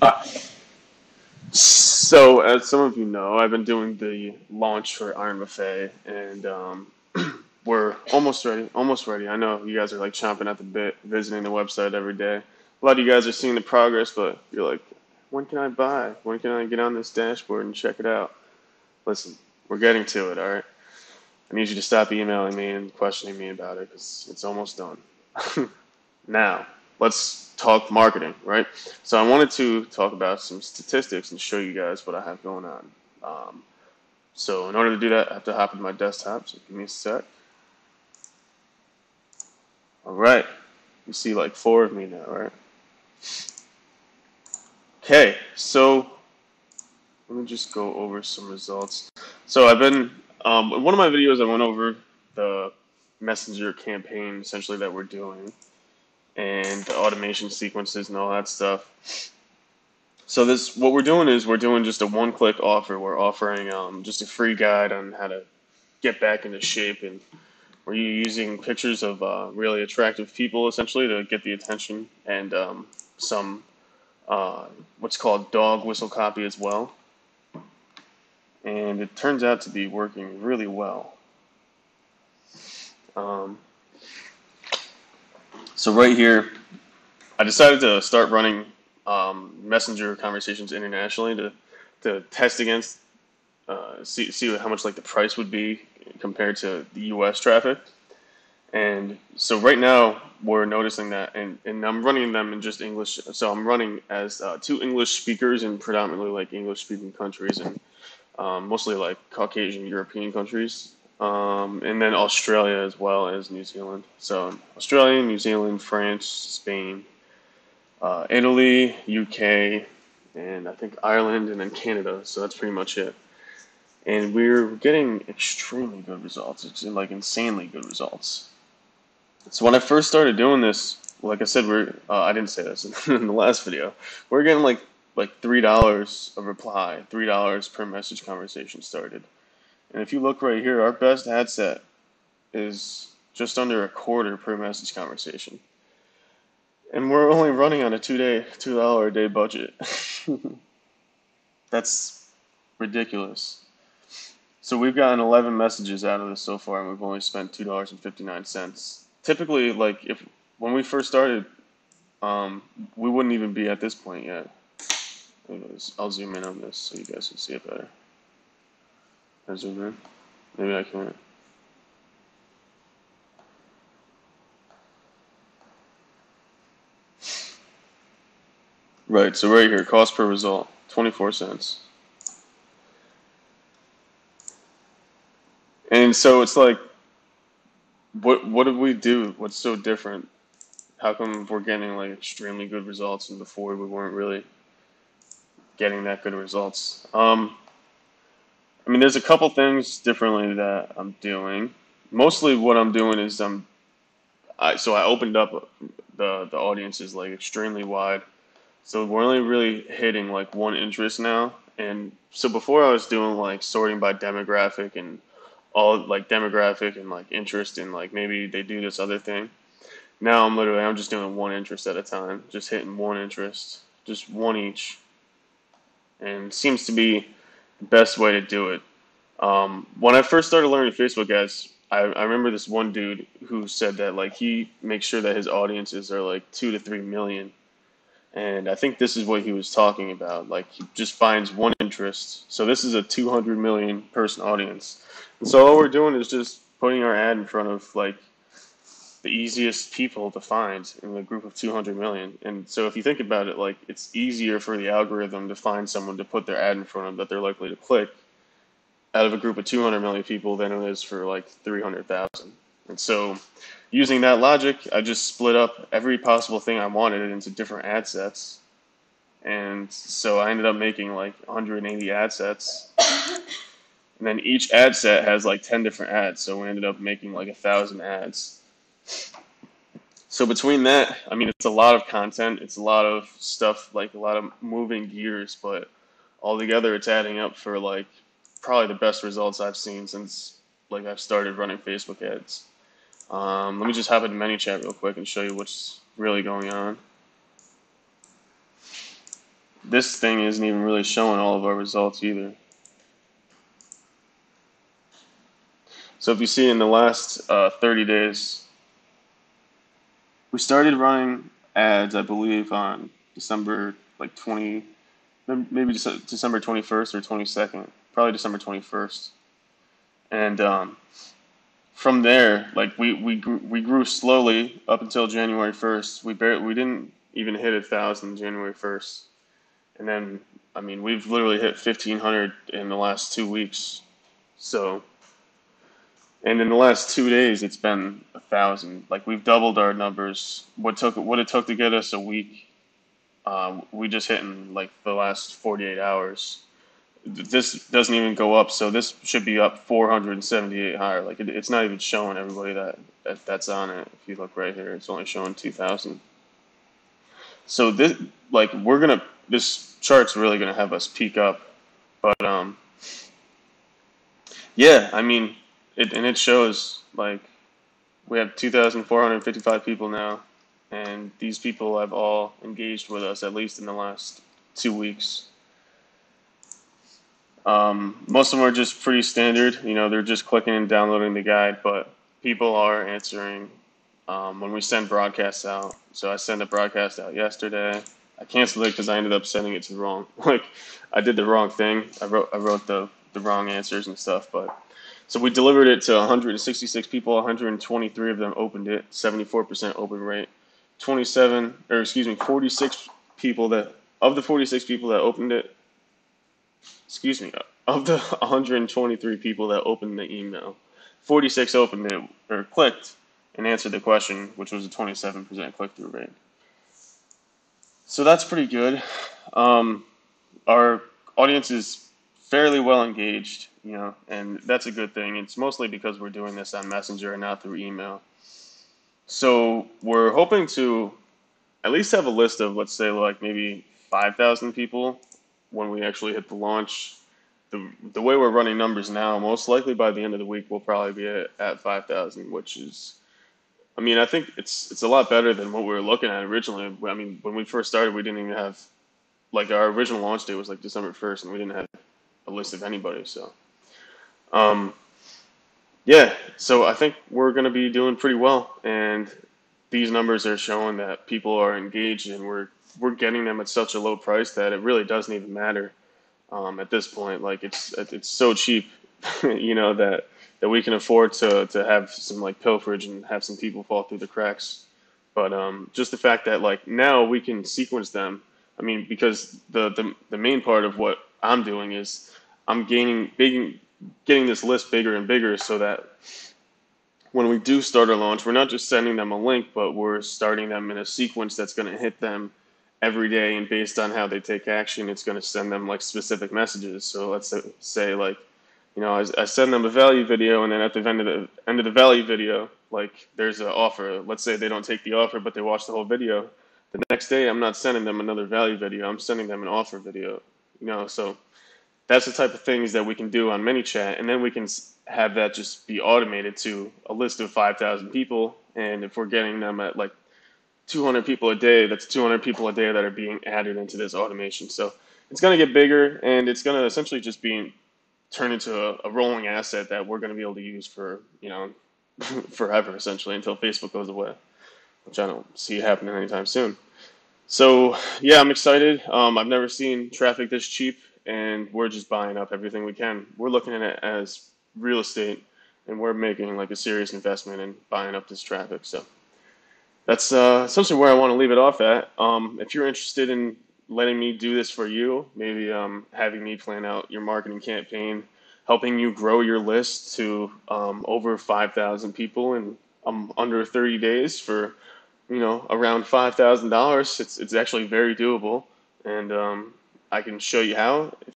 Uh, so, as some of you know, I've been doing the launch for Iron Buffet, and we're almost ready. Almost ready. I know you guys are like chomping at the bit, visiting the website every day. A lot of you guys are seeing the progress, but you're like, when can I buy? When can I get on this dashboard and check it out? Listen, we're getting to it, all right? I need you to stop emailing me and questioning me about it because it's almost done. Now, let's talk marketing, right? So I wanted to talk about some statistics and show you guys what I have going on. So in order to do that, I have to hop into my desktop. So give me a sec. All right, you see like four of me now, right? Okay, so let me just go over some results. So I've been in one of my videos, I went over the messenger campaign essentially that we're doing and the automation sequences and all that stuff. So this, what we're doing is we're doing just a one-click offer. We're offering just a free guide on how to get back into shape, and we're using pictures of really attractive people essentially to get the attention, and some uh, what's called dog whistle copy as well. And it turns out to be working really well. Um, so right here, I decided to start running messenger conversations internationally to test against see how much like the price would be compared to the U.S. traffic. And so right now we're noticing that, and I'm running them in just English. So I'm running as two English speakers in predominantly like English speaking countries and mostly like Caucasian European countries, and then Australia as well as New Zealand. So Australia, New Zealand, France, Spain, Italy, UK, and I think Ireland, and then Canada. So that's pretty much it. And we're getting extremely good results. It's like insanely good results. So when I first started doing this, like I said, I didn't say this in the last video. We're getting like $3 a reply, $3 per message conversation started. And if you look right here, our best ad set is just under a quarter per message conversation. And we're only running on a $2 a day budget. That's ridiculous. So we've gotten 11 messages out of this so far, and we've only spent $2.59. Typically, like if when we first started, we wouldn't even be at this point yet. Anyways, I'll zoom in on this so you guys can see it better. Can I zoom in? Maybe I can't. Right, so right here, cost per result, 24 cents. And so it's like, what did we do? What's so different? How come we're getting like extremely good results and before we weren't really getting that good results? I mean, there's a couple things differently that I'm doing. Mostly what I'm doing is so I opened up the audiences like extremely wide. So we're only really hitting like one interest now. And so before I was doing like sorting by demographic and all like demographic and like interest in like maybe they do this other thing. Now I'm just doing one interest at a time, just hitting one interest, just one each, and seems to be the best way to do it. When I first started learning Facebook ads, I remember this one dude who said that like he makes sure that his audiences are like 2 to 3 million, and I think this is what he was talking about. Like he just finds one interest. So this is a 200 million person audience, and so all we're doing is just putting our ad in front of like the easiest people to find in a group of 200 million. And so if you think about it, like it's easier for the algorithm to find someone to put their ad in front of that they're likely to click out of a group of 200 million people than it is for like 300,000. And so using that logic, I just split up every possible thing I wanted into different ad sets. And so I ended up making like 180 ad sets. And then each ad set has like 10 different ads. So we ended up making like 1,000 ads. So between that, I mean, it's a lot of content. It's a lot of stuff, like a lot of moving gears, but altogether it's adding up for like probably the best results I've seen since like I've started running Facebook ads. Let me just hop into ManyChat real quick and show you what's really going on. this thing isn't even really showing all of our results either. So if you see in the last 30 days, we started running ads, I believe, on December like 20, maybe December 21st or 22nd, probably December 21st. And from there, like we grew slowly up until January 1st. We didn't even hit 1,000 January 1st, and then I mean we've literally hit 1,500 in the last 2 weeks. So, and in the last 2 days, it's been 1,000. Like we've doubled our numbers. What it took to get us a week, we just hit in like the last 48 hours. This doesn't even go up, so this should be up 478 higher. Like it's not even showing everybody that's on it. If you look right here, it's only showing 2,000. So this, like, this chart's really gonna have us peak up. But yeah, I mean, it shows like we have 2,455 people now, and these people have all engaged with us at least in the last 2 weeks. Most of them are just pretty standard. You know, they're just clicking and downloading the guide, but people are answering when we send broadcasts out. So I sent a broadcast out yesterday. I canceled it because I ended up sending it to the wrong. Like, I did the wrong thing. I wrote the wrong answers and stuff. But so we delivered it to 166 people. 123 of them opened it. 74% open rate. 46 people that of the 46 people that opened it, excuse me, of the 123 people that opened the email, 46 opened it or clicked and answered the question, which was a 27% click-through rate. So that's pretty good. Our audience is fairly well engaged, you know, and that's a good thing. It's mostly because we're doing this on Messenger and not through email. So we're hoping to at least have a list of, let's say, like maybe 5,000 people when we actually hit the launch. The way we're running numbers now, most likely by the end of the week, we'll probably be at 5,000, which is, I mean, I think it's a lot better than what we were looking at originally. I mean, when we first started, we didn't even have, like, our original launch date was like December 1st, and we didn't have a list of anybody. So, um, yeah, so I think we're going to be doing pretty well, and these numbers are showing that people are engaged, and we're getting them at such a low price that it really doesn't even matter at this point. Like it's so cheap, you know, that we can afford to have some like pilferage and have some people fall through the cracks. But just the fact that like now we can sequence them. I mean, because the main part of what I'm doing is I'm getting this list bigger and bigger so that when we do start our launch, we're not just sending them a link, but we're starting them in a sequence that's going to hit them every day. And based on how they take action, it's going to send them like specific messages. So let's say like, you know, I send them a value video, and then at the end of the value video, like there's an offer. Let's say they don't take the offer, but they watch the whole video. The next day, I'm not sending them another value video. I'm sending them an offer video. You know, so that's the type of things that we can do on ManyChat, and then we can have that just be automated to a list of 5,000 people. And if we're getting them at like 200 people a day, that's 200 people a day that are being added into this automation. So it's going to get bigger, and it's going to essentially just be turned into a rolling asset that we're going to be able to use for, you know, forever, essentially, until Facebook goes away, which I don't see happening anytime soon. So yeah, I'm excited. I've never seen traffic this cheap, and we're just buying up everything we can. We're looking at it as real estate, and we're making like a serious investment in buying up this traffic. So that's essentially where I want to leave it off at. If you're interested in letting me do this for you, maybe having me plan out your marketing campaign, helping you grow your list to over 5,000 people in under 30 days for, you know, around $5,000. It's actually very doable, and I can show you how.